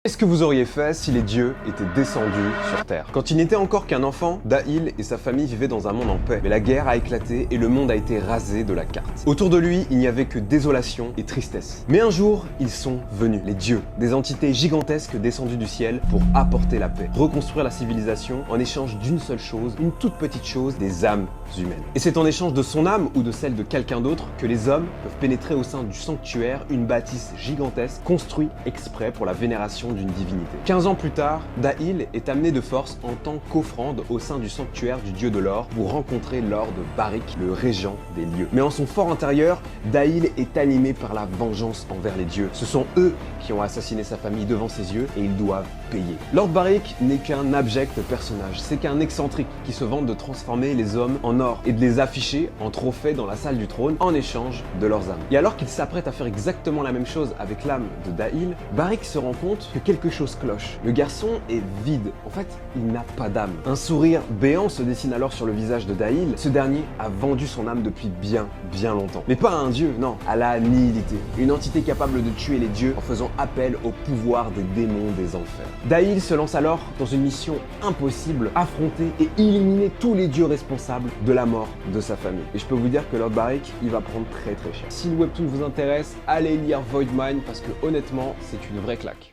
Qu'est-ce que vous auriez fait si les dieux étaient descendus sur Terre? Quand il n'était encore qu'un enfant, Da'il et sa famille vivaient dans un monde en paix. Mais la guerre a éclaté et le monde a été rasé de la carte. Autour de lui, il n'y avait que désolation et tristesse. Mais un jour, ils sont venus, les dieux, des entités gigantesques descendues du ciel pour apporter la paix, reconstruire la civilisation en échange d'une seule chose, une toute petite chose, des âmes humaines. Et c'est en échange de son âme ou de celle de quelqu'un d'autre que les hommes peuvent pénétrer au sein du sanctuaire, une bâtisse gigantesque construite exprès pour la vénération d'une divinité. 15 ans plus tard, Da'il est amené de force en tant qu'offrande au sein du sanctuaire du dieu de l'or pour rencontrer Lord Barik, le régent des lieux. Mais en son fort intérieur, Da'il est animé par la vengeance envers les dieux. Ce sont eux qui ont assassiné sa famille devant ses yeux et ils doivent payer. Lord Barik n'est qu'un abject personnage, c'est qu'un excentrique qui se vante de transformer les hommes en or et de les afficher en trophée dans la salle du trône en échange de leurs âmes. Et alors qu'il s'apprête à faire exactement la même chose avec l'âme de Da'il, Barik se rend compte que quelque chose cloche. Le garçon est vide. En fait, il n'a pas d'âme. Un sourire béant se dessine alors sur le visage de Da'il. Ce dernier a vendu son âme depuis bien longtemps. Mais pas à un dieu, non, à la nihilité. Une entité capable de tuer les dieux en faisant appel au pouvoir des démons des enfers. Da'il se lance alors dans une mission impossible, affronter et éliminer tous les dieux responsables de la mort de sa famille. Et je peux vous dire que Lord Barik, il va prendre très cher. Si le webtoon vous intéresse, allez lire Voidmind parce que honnêtement, c'est une vraie claque.